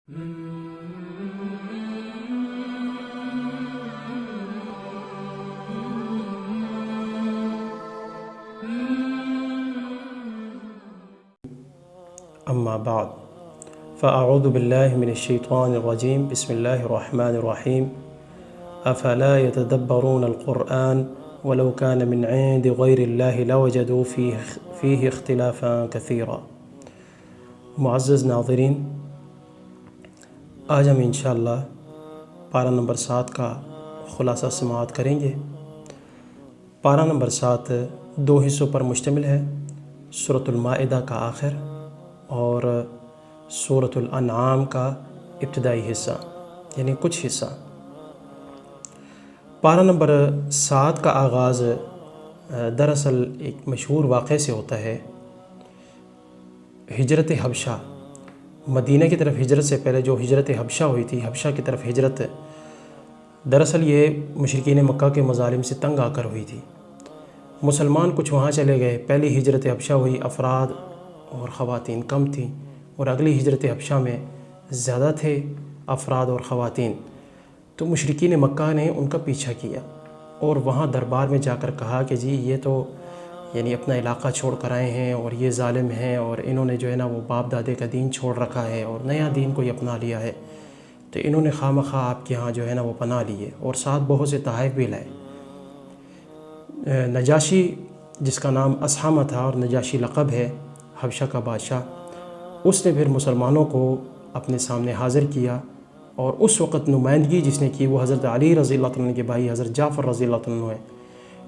اما بعد فاعوذ باللہ من الشیطان الرجیم بسم اللہ الرحمن الرحیم افلا يتدبرون القرآن ولو كان من عند غیر اللہ لوجدوا فیہ اختلافا کثیرا۔ معزز ناظرین، آج ہم انشاءاللہ پارہ نمبر 7 کا خلاصہ سماعت کریں گے۔ پارہ نمبر 7 دو حصوں پر مشتمل ہے، سورۃ المائدہ کا آخر اور سورۃ الانعام کا ابتدائی حصہ، یعنی کچھ حصہ۔ پارہ نمبر 7 کا آغاز دراصل ایک مشہور واقعے سے ہوتا ہے، ہجرت حبشہ، مدینہ کی طرف ہجرت سے پہلے جو ہجرت حبشہ ہوئی تھی، حبشہ کی طرف ہجرت، دراصل یہ مشرکین مکہ کے مظالم سے تنگ آ کر ہوئی تھی۔ مسلمان کچھ وہاں چلے گئے، پہلی ہجرت حبشہ ہوئی، افراد اور خواتین کم تھیں، اور اگلی ہجرت حبشہ میں زیادہ تھے افراد اور خواتین۔ تو مشرکین مکہ نے ان کا پیچھا کیا اور وہاں دربار میں جا کر کہا کہ جی یہ تو یعنی اپنا علاقہ چھوڑ کر آئے ہیں اور یہ ظالم ہیں، اور انہوں نے جو ہے نا وہ باپ دادے کا دین چھوڑ رکھا ہے اور نیا دین کوئی اپنا لیا ہے، تو انہوں نے خواہ مخواہ آپ کے ہاں جو ہے نا وہ پناہ لیے اور ساتھ بہت سے تحائف بھی لائے۔ نجاشی، جس کا نام اسحمہ تھا اور نجاشی لقب ہے، حبشہ کا بادشاہ، اس نے پھر مسلمانوں کو اپنے سامنے حاضر کیا، اور اس وقت نمائندگی جس نے کی وہ حضرت علی رضی اللہ عنہ کے بھائی حضرت جعفر رضی اللہ عنہ ہیں،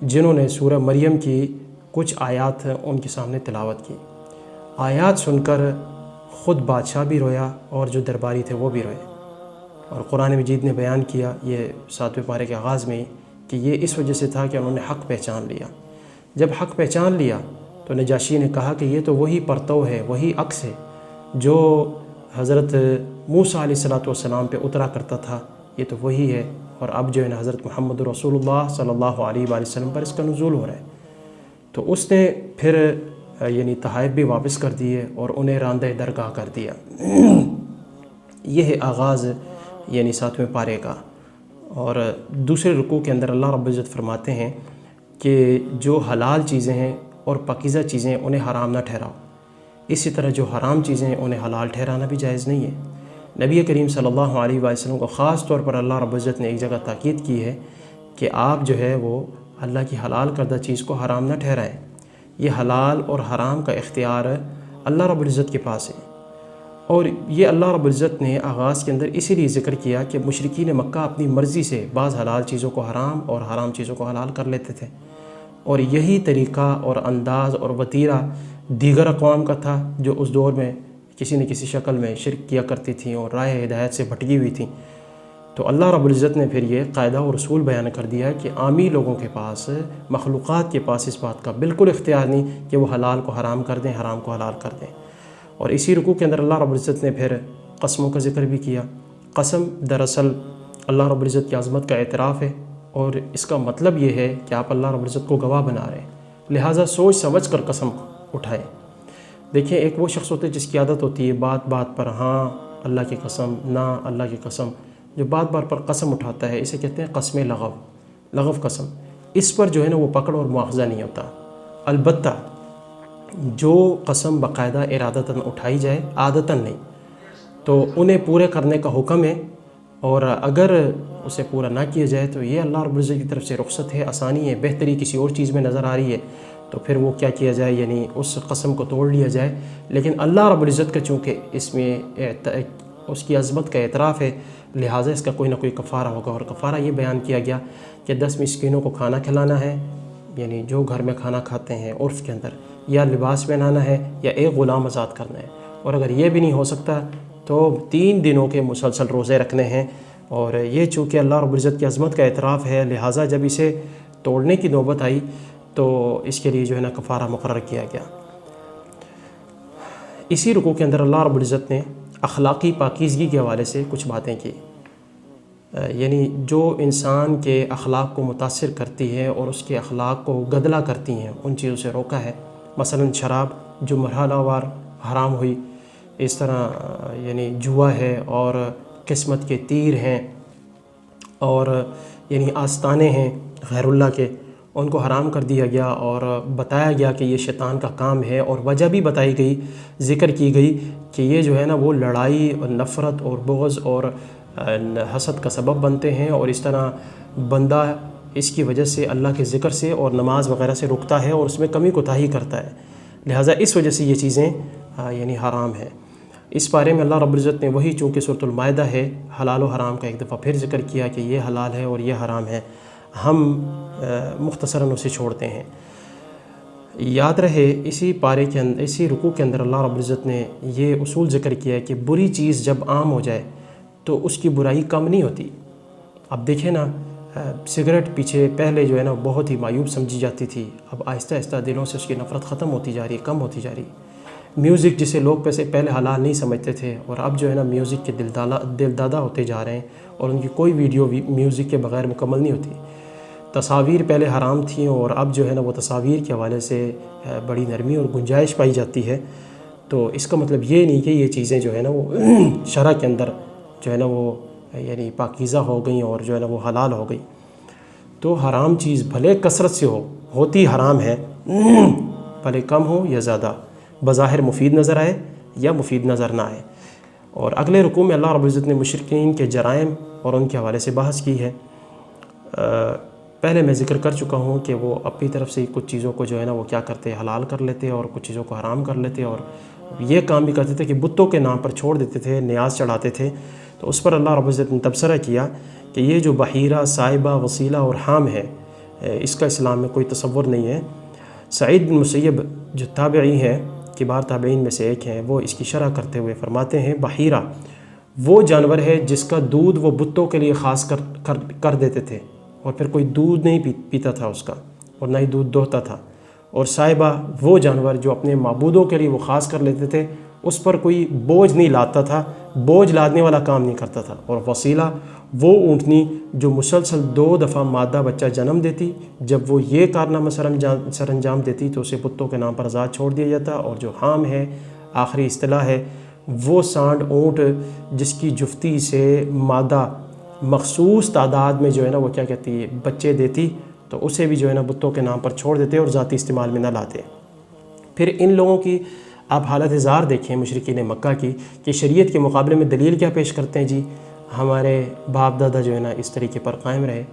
جنہوں نے سورہ مریم کی کچھ آیات ان کے سامنے تلاوت کی۔ آیات سن کر خود بادشاہ بھی رویا اور جو درباری تھے وہ بھی روئے، اور قرآن مجید نے بیان کیا یہ 7ویں پارے کے آغاز میں کہ یہ اس وجہ سے تھا کہ انہوں نے حق پہچان لیا۔ جب حق پہچان لیا تو نجاشی نے کہا کہ یہ تو وہی پرتو ہے، وہی عکس ہے جو حضرت موسیٰ علیہ السلام پہ اترا کرتا تھا، یہ تو وہی ہے، اور اب جو ہے نا حضرت محمد رسول اللہ صلی اللہ علیہ وآلہ وسلم پر اس کا نزول ہو رہا ہے۔ تو اس نے پھر یعنی تحائف بھی واپس کر دیے اور انہیں راندہ درگاہ کر دیا۔ یہ ہے آغاز یعنی 7ویں پارے کا۔ اور دوسرے رکوع کے اندر اللہ رب العزت فرماتے ہیں کہ جو حلال چیزیں ہیں اور پاکیزہ چیزیں انہیں حرام نہ ٹھہراؤ، اسی طرح جو حرام چیزیں ہیں انہیں حلال ٹھہرانا بھی جائز نہیں ہے۔ نبی کریم صلی اللہ علیہ وآلہ وسلم کو خاص طور پر اللہ رب العزت نے ایک جگہ تاکید کی ہے کہ آپ جو ہے وہ اللہ کی حلال کردہ چیز کو حرام نہ ٹھہرائیں۔ یہ حلال اور حرام کا اختیار اللہ رب العزت کے پاس ہے، اور یہ اللہ رب العزت نے آغاز کے اندر اسی لیے ذکر کیا کہ مشرکین مکہ اپنی مرضی سے بعض حلال چیزوں کو حرام اور حرام چیزوں کو حلال کر لیتے تھے، اور یہی طریقہ اور انداز اور وتیرہ دیگر اقوام کا تھا جو اس دور میں کسی نہ کسی شکل میں شرک کیا کرتی تھیں اور راہ ہدایت سے بھٹکی ہوئی تھیں۔ تو اللہ رب العزت نے پھر یہ قاعدہ اور اصول بیان کر دیا کہ عامی لوگوں کے پاس، مخلوقات کے پاس اس بات کا بالکل اختیار نہیں کہ وہ حلال کو حرام کر دیں، حرام کو حلال کر دیں۔ اور اسی رکوع کے اندر اللہ رب العزت نے پھر قسموں کا ذکر بھی کیا۔ قسم دراصل اللہ رب العزت کی عظمت کا اعتراف ہے، اور اس کا مطلب یہ ہے کہ آپ اللہ رب العزت کو گواہ بنا رہے ہیں، لہٰذا سوچ سمجھ کر قسم اٹھائیں۔ دیکھیں، ایک وہ شخص ہوتا ہے جس کی عادت ہوتی ہے بات بات پر ہاں اللہ کی قسم، نہ اللہ کی قسم، جو بات بات پر قسم اٹھاتا ہے اسے کہتے ہیں قسم لغو قسم۔ اس پر جو ہے نا وہ پکڑ اور مواخذہ نہیں ہوتا۔ البتہ جو قسم باقاعدہ ارادتاً اٹھائی جائے، عادتاً نہیں، تو انہیں پورے کرنے کا حکم ہے، اور اگر اسے پورا نہ کیا جائے تو یہ اللہ رب العزت کی طرف سے رخصت ہے، آسانی ہے، بہتری کسی اور چیز میں نظر آ رہی ہے، تو پھر وہ کیا کیا جائے، یعنی اس قسم کو توڑ لیا جائے۔ لیکن اللہ رب العزت کا چونکہ اس میں اس کی عظمت کا اعتراف ہے، لہٰذا اس کا کوئی نہ کوئی کفارہ ہوگا، اور کفارہ یہ بیان کیا گیا کہ 10 مسکینوں کو کھانا کھلانا ہے، یعنی جو گھر میں کھانا کھاتے ہیں عرف کے اندر، یا لباس پہنانا ہے، یا ایک غلام آزاد کرنا ہے، اور اگر یہ بھی نہیں ہو سکتا تو 3 دنوں کے مسلسل روزے رکھنے ہیں۔ اور یہ چونکہ اللہ رب العزت کی عظمت کا اعتراف ہے، لہٰذا جب اسے توڑنے کی نوبت آئی تو اس کے لیے جو ہے نا کفارہ مقرر کیا گیا۔ اسی رکوع کے اندر اللہ رب العزت نے اخلاقی پاکیزگی کے حوالے سے کچھ باتیں کی، یعنی جو انسان کے اخلاق کو متاثر کرتی ہے اور اس کے اخلاق کو گدلا کرتی ہیں ان چیزوں سے روکا ہے۔ مثلا شراب جو مرحلہ وار حرام ہوئی، اس طرح یعنی جوا ہے اور قسمت کے تیر ہیں اور یعنی آستانے ہیں غیر اللہ کے، ان کو حرام کر دیا گیا اور بتایا گیا کہ یہ شیطان کا کام ہے، اور وجہ بھی بتائی گئی، ذکر کی گئی کہ یہ جو ہے نا وہ لڑائی اور نفرت اور بغض اور حسد کا سبب بنتے ہیں، اور اس طرح بندہ اس کی وجہ سے اللہ کے ذکر سے اور نماز وغیرہ سے رکتا ہے اور اس میں کمی کوتاہی کرتا ہے، لہٰذا اس وجہ سے یہ چیزیں یعنی حرام ہیں۔ اس بارے میں اللہ رب العزت نے وہی چونکہ سورۃ المائدہ ہے، حلال و حرام کا ایک دفعہ پھر ذکر کیا کہ یہ حلال ہے اور یہ حرام ہے، ہم مختصراً اسے چھوڑتے ہیں۔ یاد رہے اسی پارے کے اندر، اسی رکوع کے اندر اللہ رب العزت نے یہ اصول ذکر کیا ہے کہ بری چیز جب عام ہو جائے تو اس کی برائی کم نہیں ہوتی۔ اب دیکھیں نا، سگریٹ پیچھے پہلے جو ہے نا بہت ہی معیوب سمجھی جاتی تھی، اب آہستہ آہستہ دلوں سے اس کی نفرت ختم ہوتی جا رہی ہے، کم ہوتی جا رہی ہے۔ میوزک جسے لوگ پہلے حلال نہیں سمجھتے تھے، اور اب جو ہے نا میوزک کے دل دادا ہوتے جا رہے ہیں، اور ان کی کوئی ویڈیو بھی میوزک کے بغیر مکمل نہیں ہوتی۔ تصاویر پہلے حرام تھیں اور اب جو ہے نا وہ تصاویر کے حوالے سے بڑی نرمی اور گنجائش پائی جاتی ہے، تو اس کا مطلب یہ نہیں کہ یہ چیزیں جو ہے نا وہ شرع کے اندر جو ہے نا وہ یعنی پاکیزہ ہو گئیں اور جو ہے نا وہ حلال ہو گئی۔ تو حرام چیز بھلے کثرت سے ہوتی حرام ہے، بھلے کم ہو یا زیادہ، بظاہر مفید نظر آئے یا مفید نظر نہ آئے۔ اور اگلے رکوع میں اللہ رب العزت نے مشرکین کے جرائم اور ان کے حوالے سے بحث کی ہے۔ پہلے میں ذکر کر چکا ہوں کہ وہ اپنی طرف سے کچھ چیزوں کو جو ہے نا وہ کیا کرتے، حلال کر لیتے اور کچھ چیزوں کو حرام کر لیتے، اور یہ کام بھی کرتے تھے کہ بتوں کے نام پر چھوڑ دیتے تھے، نیاز چڑھاتے تھے۔ تو اس پر اللہ رب العزت نے تبصرہ کیا کہ یہ جو بحیرہ، صائبہ، وسیلہ اور حام ہے، اس کا اسلام میں کوئی تصور نہیں ہے۔ سعید بن مسیب جو تابعی ہیں، کبار تابعین میں سے ایک ہیں، وہ اس کی شرح کرتے ہوئے فرماتے ہیں بحیرہ وہ جانور ہے جس کا دودھ وہ بتوں کے لیے خاص کر دیتے تھے، اور پھر کوئی دودھ نہیں پیتا تھا اس کا، اور نہ ہی دودھ دوہتا تھا۔ اور صائبہ وہ جانور جو اپنے معبودوں کے لیے وہ خاص کر لیتے تھے، اس پر کوئی بوجھ نہیں لاتا تھا، بوجھ لادنے والا کام نہیں کرتا تھا۔ اور وسیلہ وہ اونٹنی جو مسلسل 2 دفعہ مادہ بچہ جنم دیتی، جب وہ یہ کارنامہ سر انجام دیتی تو اسے بتوں کے نام پر آزاد چھوڑ دیا جاتا۔ اور جو حام ہے، آخری اصطلاح ہے، وہ سانڈ اونٹ جس کی جفتی سے مادہ مخصوص تعداد میں جو ہے نا وہ کیا کہتی ہے بچے دیتی، تو اسے بھی جو ہے نا بتوں کے نام پر چھوڑ دیتے اور ذاتی استعمال میں نہ لاتے۔ پھر ان لوگوں کی آپ حالت زار دیکھیں مشرکین مکہ کی، کہ شریعت کے مقابلے میں دلیل کیا پیش کرتے ہیں، جی ہمارے باپ دادا جو ہے نا اس طریقے پر قائم رہے۔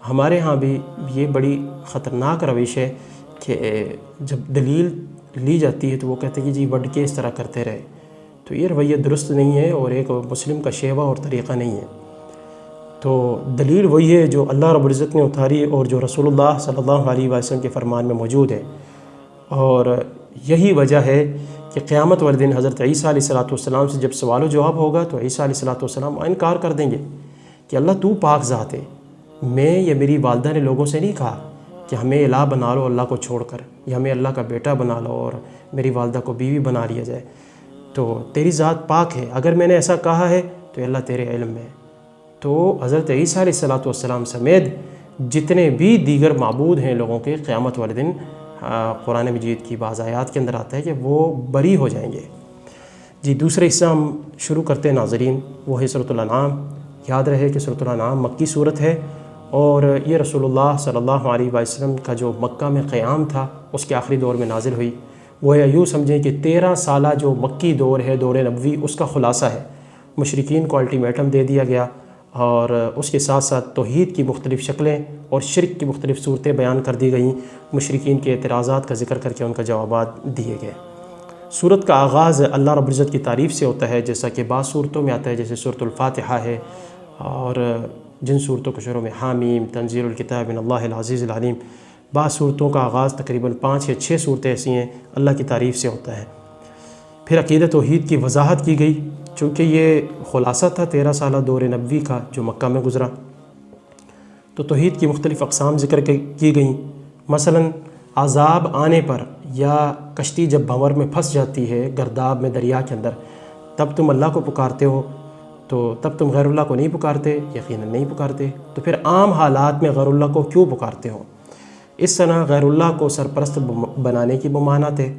ہمارے ہاں بھی یہ بڑی خطرناک روش ہے کہ جب دلیل لی جاتی ہے تو وہ کہتے ہیں کہ جی وڈ کے اس طرح کرتے رہے، تو یہ رویہ درست نہیں ہے اور ایک مسلم کا شیوہ اور طریقہ نہیں ہے۔ تو دلیل وہی ہے جو اللہ رب العزت نے اتاری اور جو رسول اللہ صلی اللہ علیہ وسلم کے فرمان میں موجود ہے، اور یہی وجہ ہے کہ قیامت والے دن حضرت عیسیٰ علیہ السلام سے جب سوال و جواب ہوگا تو عیسیٰ علیہ السلام انکار کر دیں گے کہ اللہ تو پاک ذات ہے، میں یا میری والدہ نے لوگوں سے نہیں کہا کہ ہمیں الہ بنا لو اللہ کو چھوڑ کر، یا ہمیں اللہ کا بیٹا بنا لو اور میری والدہ کو بیوی بنا لیا جائے، تو تیری ذات پاک ہے، اگر میں نے ایسا کہا ہے تو اللہ تیرے علم میں ہے۔ تو حضرت عیسیٰ علیہ السلام سمیت جتنے بھی دیگر معبود ہیں لوگوں کے، قیامت والے دن قرآن مجید کی بعض آیات کے اندر آتا ہے کہ وہ بری ہو جائیں گے۔ جی دوسرے حصہ ہم شروع کرتے ہیں ناظرین، وہ ہے سورۃ الانعام۔ یاد رہے کہ سورۃ الانعام مکی صورت ہے، اور یہ رسول اللہ صلی اللہ علیہ وسلم کا جو مکہ میں قیام تھا اس کے آخری دور میں نازل ہوئی۔ وہ یوں سمجھیں کہ 13 سالہ جو مکی دور ہے، دور نبوی، اس کا خلاصہ ہے۔ مشرکین کو الٹیمیٹم دے دیا گیا، اور اس کے ساتھ ساتھ توحید کی مختلف شکلیں اور شرک کی مختلف صورتیں بیان کر دی گئیں، مشرکین کے اعتراضات کا ذکر کر کے ان کا جوابات دیے گئے۔ سورت کا آغاز اللہ رب العزت کی تعریف سے ہوتا ہے، جیسا کہ بعض صورتوں میں آتا ہے، جیسے سورۃ الفاتحہ ہے، اور جن صورتوں کے شروع میں حامیم تنزیل الکتاب من اللہ العزیز العلیم۔ بعض صورتوں کا آغاز تقریباً 5 یا 6 صورتیں ایسی ہیں اللہ کی تعریف سے ہوتا ہے۔ پھر عقیدہ توحید کی وضاحت کی گئی، چونکہ یہ خلاصہ تھا 13 سالہ دور نبوی کا جو مکہ میں گزرا، تو توحید کی مختلف اقسام ذکر کی گئیں۔ مثلاً عذاب آنے پر، یا کشتی جب بھنور میں پھنس جاتی ہے گرداب میں دریا کے اندر، تب تم اللہ کو پکارتے ہو، تو تب تم غیر اللہ کو نہیں پکارتے، یقیناً نہیں پکارتے، تو پھر عام حالات میں غیر اللہ کو کیوں پکارتے ہو؟ اس طرح غیر اللہ کو سرپرست بنانے کی ممانعت ہے،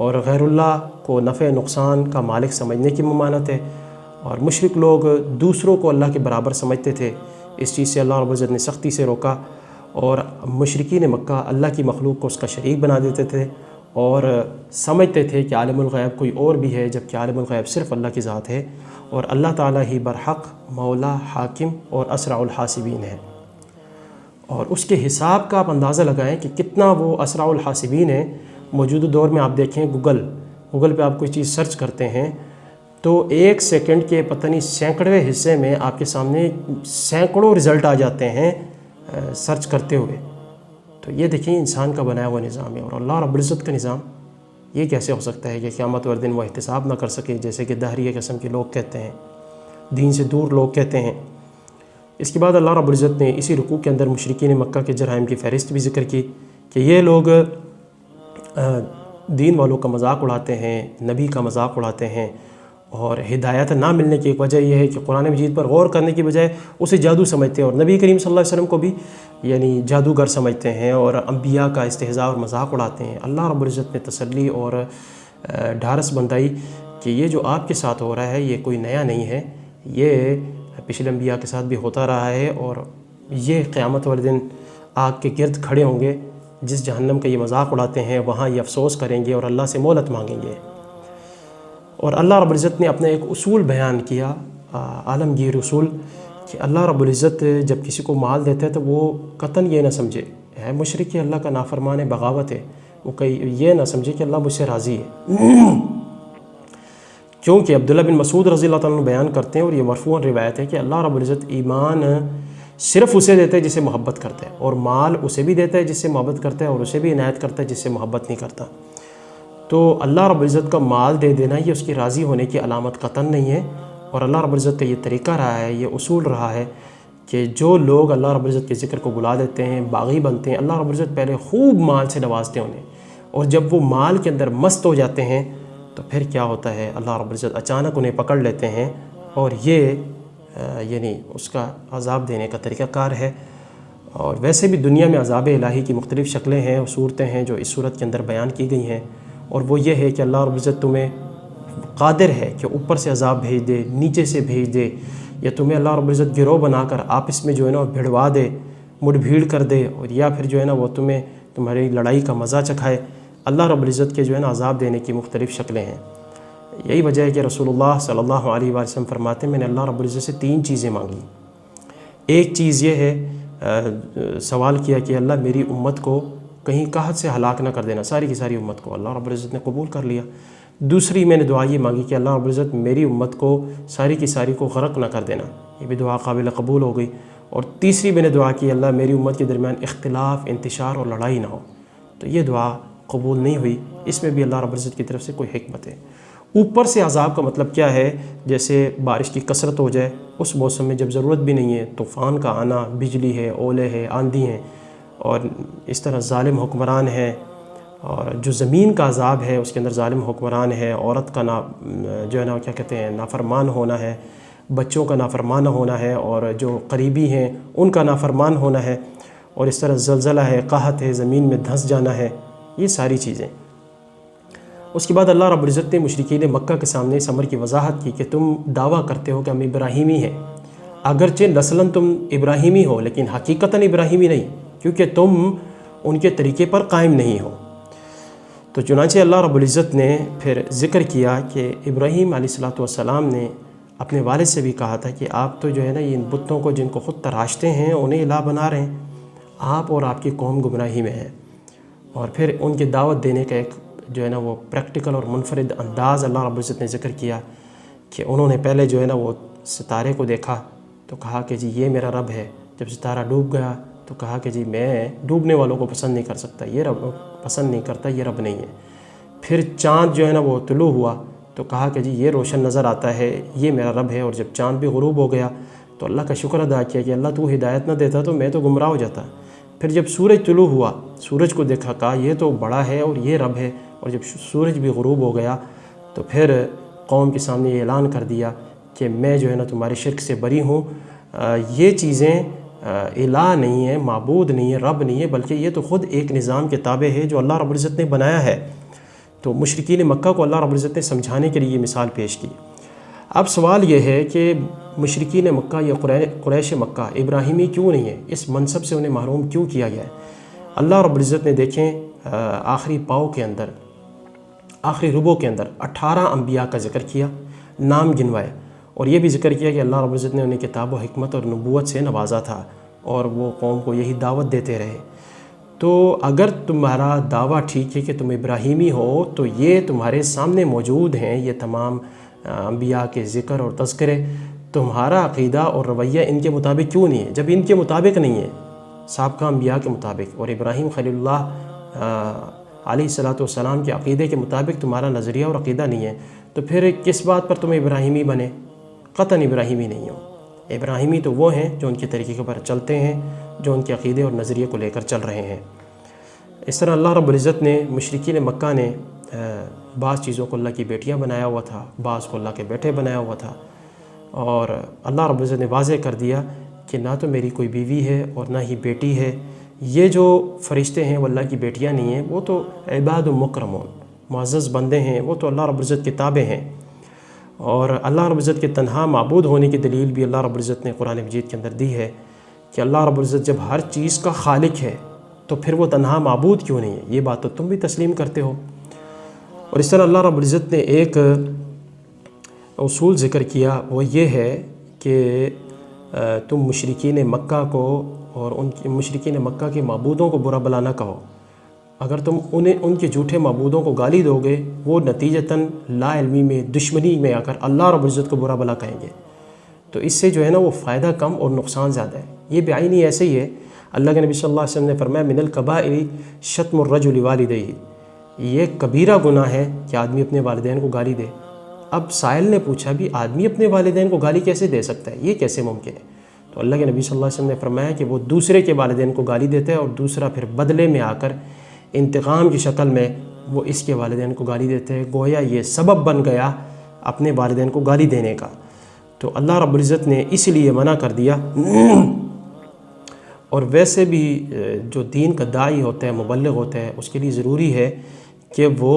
اور غیر اللہ کو نفع نقصان کا مالک سمجھنے کی ممانعت ہے، اور مشرک لوگ دوسروں کو اللہ کے برابر سمجھتے تھے، اس چیز سے اللہ رب العزت نے سختی سے روکا، اور مشرکین مکہ اللہ کی مخلوق کو اس کا شریک بنا دیتے تھے اور سمجھتے تھے کہ عالم الغیب کوئی اور بھی ہے، جبکہ عالم الغیب صرف اللہ کی ذات ہے، اور اللہ تعالیٰ ہی برحق مولا، حاکم اور اسرع الحاسبین ہے۔ اور اس کے حساب کا آپ اندازہ لگائیں کہ کتنا وہ اسرع الحاسبین ہے۔ موجودہ دور میں آپ دیکھیں گوگل پہ آپ کوئی چیز سرچ کرتے ہیں تو 1 سیکنڈ کے پتہ نہیں سینکڑویں حصے میں آپ کے سامنے سینکڑوں رزلٹ آ جاتے ہیں سرچ کرتے ہوئے۔ تو یہ دیکھیں انسان کا بنایا ہوا نظام ہے، اور اللہ رب العزت کا نظام یہ کیسے ہو سکتا ہے کہ قیامت والے دن وہ احتساب نہ کر سکے، جیسے کہ دہریہ قسم کے لوگ کہتے ہیں، دین سے دور لوگ کہتے ہیں۔ اس کے بعد اللہ رب العزت نے اسی رکوع کے اندر مشرکین مکہ کے جرائم کی فہرست بھی ذکر کی کہ یہ لوگ دین والوں کا مذاق اڑاتے ہیں، نبی کا مذاق اڑاتے ہیں، اور ہدایت نہ ملنے کی ایک وجہ یہ ہے کہ قرآن مجید پر غور کرنے کی بجائے اسے جادو سمجھتے ہیں، اور نبی کریم صلی اللہ علیہ وسلم کو بھی یعنی جادوگر سمجھتے ہیں، اور انبیاء کا استہزاء اور مذاق اڑاتے ہیں۔ اللہ رب العزت نے تسلی اور ڈھارس بندائی کہ یہ جو آپ کے ساتھ ہو رہا ہے یہ کوئی نیا نہیں ہے، یہ پچھلے انبیاء کے ساتھ بھی ہوتا رہا ہے، اور یہ قیامت والے دن آگ کے گرد کھڑے ہوں گے، جس جہنم کا یہ مذاق اڑاتے ہیں وہاں یہ افسوس کریں گے اور اللہ سے مہلت مانگیں گے۔ اور اللہ رب العزت نے اپنا ایک اصول بیان کیا، عالمگیر اصول، کہ اللہ رب العزت جب کسی کو مال دیتا ہے تو وہ قطعاً یہ نہ سمجھے ہے مشرک، اللہ کا نافرمان ہے، بغاوت ہے، وہ یہ نہ سمجھے کہ اللہ مجھ سے راضی ہے، کیونکہ عبداللہ بن مسعود رضی اللہ تعالیٰ عنہ بیان کرتے ہیں، اور یہ مرفوعاً روایت ہے کہ اللہ رب العزت ایمان صرف اسے دیتا ہے جس سے محبت کرتا ہے، اور مال اسے بھی دیتا ہے جس سے محبت کرتا ہے، اور اسے بھی عنایت کرتا ہے جس سے محبت نہیں کرتا۔ تو اللہ رب العزت کا مال دے دینا یہ اس کی راضی ہونے کی علامت قطعاً نہیں ہے، اور اللہ رب العزت کا یہ طریقہ رہا ہے، یہ اصول رہا ہے کہ جو لوگ اللہ رب العزت کے ذکر کو بلا دیتے ہیں، باغی بنتے ہیں، اللہ رب العزت پہلے خوب مال سے نوازتے ہیں انہیں، اور جب وہ مال کے اندر مست ہو جاتے ہیں تو پھر کیا ہوتا ہے، اللہ رب العزت اچانک انہیں پکڑ لیتے ہیں، اور یہ یعنی اس کا عذاب دینے کا طریقہ کار ہے۔ اور ویسے بھی دنیا میں عذاب الہی کی مختلف شکلیں ہیں اور صورتیں ہیں جو اس صورت کے اندر بیان کی گئی ہیں، اور وہ یہ ہے کہ اللہ رب العزت تمہیں قادر ہے کہ اوپر سے عذاب بھیج دے، نیچے سے بھیج دے، یا تمہیں اللہ رب العزت گروہ بنا کر آپس میں جو ہے نا بھڑوا دے، مڑ بھیڑ کر دے، اور یا پھر جو ہے نا وہ تمہیں تمہاری لڑائی کا مزہ چکھائے۔ اللہ رب العزت کے جو ہے نا عذاب دینے کی مختلف شکلیں ہیں۔ یہی وجہ ہے کہ رسول اللہ صلی اللہ علیہ وآلہ وسلم فرماتے ہیں میں نے اللہ رب العزت سے 3 چیزیں مانگی۔ ایک چیز یہ ہے، سوال کیا کہ اللہ میری امت کو کہیں قحط سے ہلاک نہ کر دینا، ساری کی ساری امت کو، اللہ رب العزت نے قبول کر لیا۔ دوسری میں نے دعا یہ مانگی کہ اللہ رب العزت میری امت کو ساری کی ساری کو غرق نہ کر دینا، یہ بھی دعا قابل قبول ہو گئی۔ اور تیسری میں نے دعا کی اللہ میری امت کے درمیان اختلاف، انتشار اور لڑائی نہ ہو، تو یہ دعا قبول نہیں ہوئی۔ اس میں بھی اللہ رب العزت کی طرف سے کوئی حکمت ہے۔ اوپر سے عذاب کا مطلب کیا ہے، جیسے بارش کی کثرت ہو جائے اس موسم میں جب ضرورت بھی نہیں ہے، طوفان کا آنا، بجلی ہے، اولے ہے، آندھی ہیں، اور اس طرح ظالم حکمران ہے، اور جو زمین کا عذاب ہے اس کے اندر ظالم حکمران ہے، عورت کا جو ہے نا کیا کہتے ہیں نافرمان ہونا ہے، بچوں کا نافرمان ہونا ہے، اور جو قریبی ہیں ان کا نافرمان ہونا ہے، اور اس طرح زلزلہ ہے، قحط ہے، زمین میں دھنس جانا ہے، یہ ساری چیزیں۔ اس کے بعد اللہ رب العزت نے مشرکین مکہ کے سامنے اس امر کی وضاحت کی کہ تم دعویٰ کرتے ہو کہ ہم ابراہیمی ہیں، اگرچہ نسلاً تم ابراہیمی ہو لیکن حقیقتاً ابراہیمی نہیں، کیونکہ تم ان کے طریقے پر قائم نہیں ہو۔ تو چنانچہ اللہ رب العزت نے پھر ذکر کیا کہ ابراہیم علیہ السلام نے اپنے والد سے بھی کہا تھا کہ آپ تو جو ہے نا ان بتوں کو جن کو خود تراشتے ہیں انہیں الہ بنا رہے ہیں، آپ اور آپ کی قوم گمراہی میں ہے۔ اور پھر ان کی دعوت دینے کا ایک جو ہے نا وہ پریکٹیکل اور منفرد انداز اللہ رب العزت نے ذکر کیا کہ انہوں نے پہلے جو ہے نا وہ ستارے کو دیکھا تو کہا کہ جی یہ میرا رب ہے، جب ستارہ ڈوب گیا تو کہا کہ جی میں ڈوبنے والوں کو پسند نہیں کر سکتا، یہ رب پسند نہیں کرتا، یہ رب نہیں ہے۔ پھر چاند جو ہے نا وہ طلوع ہوا تو کہا کہ جی یہ روشن نظر آتا ہے، یہ میرا رب ہے، اور جب چاند بھی غروب ہو گیا تو اللہ کا شکر ادا کیا کہ اللہ تو ہدایت نہ دیتا تو میں تو گمراہ ہو جاتا۔ پھر جب سورج طلوع ہوا، سورج کو دیکھا، کہا یہ تو بڑا ہے اور یہ رب ہے، اور جب سورج بھی غروب ہو گیا تو پھر قوم کے سامنے یہ اعلان کر دیا کہ میں جو ہے نا تمہارے شرک سے بری ہوں، یہ چیزیں الہ نہیں ہے، معبود نہیں ہے، رب نہیں ہے، بلکہ یہ تو خود ایک نظام کے تابع ہے جو اللہ رب العزت نے بنایا ہے۔ تو مشرکین مکہ کو اللہ رب العزت نے سمجھانے کے لیے یہ مثال پیش کی۔ اب سوال یہ ہے کہ مشرکین مکہ یا قریش مکہ ابراہیمی کیوں نہیں ہے، اس منصب سے انہیں محروم کیوں کیا گیا ہے؟ اللہ رب العزت نے دیکھیں آخری پاؤ کے اندر، آخری ربو کے اندر 18 انبیاء کا ذکر کیا، نام گنوائے، اور یہ بھی ذکر کیا کہ اللہ رب العزت نے انہیں کتاب و حکمت اور نبوت سے نوازا تھا اور وہ قوم کو یہی دعوت دیتے رہے۔ تو اگر تمہارا دعویٰ ٹھیک ہے کہ تم ابراہیمی ہو تو یہ تمہارے سامنے موجود ہیں، یہ تمام انبیاء کے ذکر اور تذکرے، تمہارا عقیدہ اور رویہ ان کے مطابق کیوں نہیں ہے؟ جب ان کے مطابق نہیں ہے، سابقہ انبیاء کے مطابق اور ابراہیم خلیل اللہ علیہ السلام کے عقیدے کے مطابق تمہارا نظریہ اور عقیدہ نہیں ہے، تو پھر کس بات پر تم ابراہیمی بنے؟ قطعاً ابراہیمی نہیں ہو۔ ابراہیمی تو وہ ہیں جو ان کے طریقے پر چلتے ہیں، جو ان کے عقیدے اور نظریے کو لے کر چل رہے ہیں۔ اس طرح اللہ رب العزت نے مشرکین مکہ نے بعض چیزوں کو اللہ کی بیٹیاں بنایا ہوا تھا، بعض کو اللہ کے بیٹے بنایا ہوا تھا، اور اللہ رب العزت نے واضح کر دیا کہ نہ تو میری کوئی بیوی ہے اور نہ ہی بیٹی ہے، یہ جو فرشتے ہیں وہ اللہ کی بیٹیاں نہیں ہیں، وہ تو عباد مکرمون، معزز بندے ہیں، وہ تو اللہ رب العزت کے تابع ہیں۔ اور اللہ رب العزت کے تنہا معبود ہونے کی دلیل بھی اللہ رب العزت نے قرآن مجید کے اندر دی ہے کہ اللہ رب العزت جب ہر چیز کا خالق ہے تو پھر وہ تنہا معبود کیوں نہیں ہے؟ یہ بات تو تم بھی تسلیم کرتے ہو۔ اور اس طرح اللہ رب العزت نے ایک اصول ذکر کیا، وہ یہ ہے کہ تم مشرکین مکہ کو اور مشرکین مکہ کے معبودوں کو برا بلا نہ کہو۔ اگر تم ان کے جھوٹے معبودوں کو گالی دو گے، وہ نتیجتاً لا علمی میں، دشمنی میں آ کر اللہ رب العزت کو برا بلا کہیں گے، تو اس سے جو ہے نا وہ فائدہ کم اور نقصان زیادہ ہے۔ یہ بعینی ایسے ہی ہے، اللہ کے نبی صلی اللہ علیہ وسلم نے فرمایا من الکبائر شتم الرجل والدیہ، یہ کبیرہ گناہ ہے کہ آدمی اپنے والدین کو گالی دے۔ اب سائل نے پوچھا بھی آدمی اپنے والدین کو گالی کیسے دے سکتا ہے، یہ کیسے ممکن ہے؟ تو اللہ کے نبی صلی اللہ علیہ وسلم نے فرمایا کہ وہ دوسرے کے والدین کو گالی دیتا ہے اور دوسرا پھر بدلے میں آ کر انتقام کی شکل میں وہ اس کے والدین کو گالی دیتے ہیں، گویا یہ سبب بن گیا اپنے والدین کو گالی دینے کا۔ تو اللہ رب العزت نے اس لیے منع کر دیا۔ اور ویسے بھی جو دین کا داعی ہوتا ہے، مبلغ ہوتا ہے، اس کے لیے ضروری ہے کہ وہ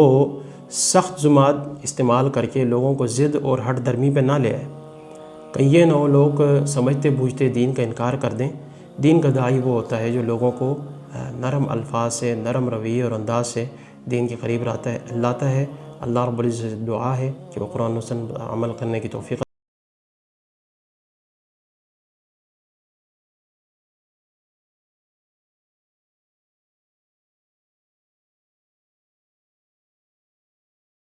سخت زبان استعمال کر کے لوگوں کو ضد اور ہٹ درمی پہ نہ لے آئے۔ کہیں یہ نہ ہو لوگ سمجھتے بوجھتے دین کا انکار کر دیں۔ دین کا داعی وہ ہوتا ہے جو لوگوں کو نرم الفاظ سے، نرم رویے اور انداز سے دین کے قریب لاتا ہے۔ اللہ رب العزت دعا ہے کہ وہ قرآن و سنت عمل کرنے کی توفیق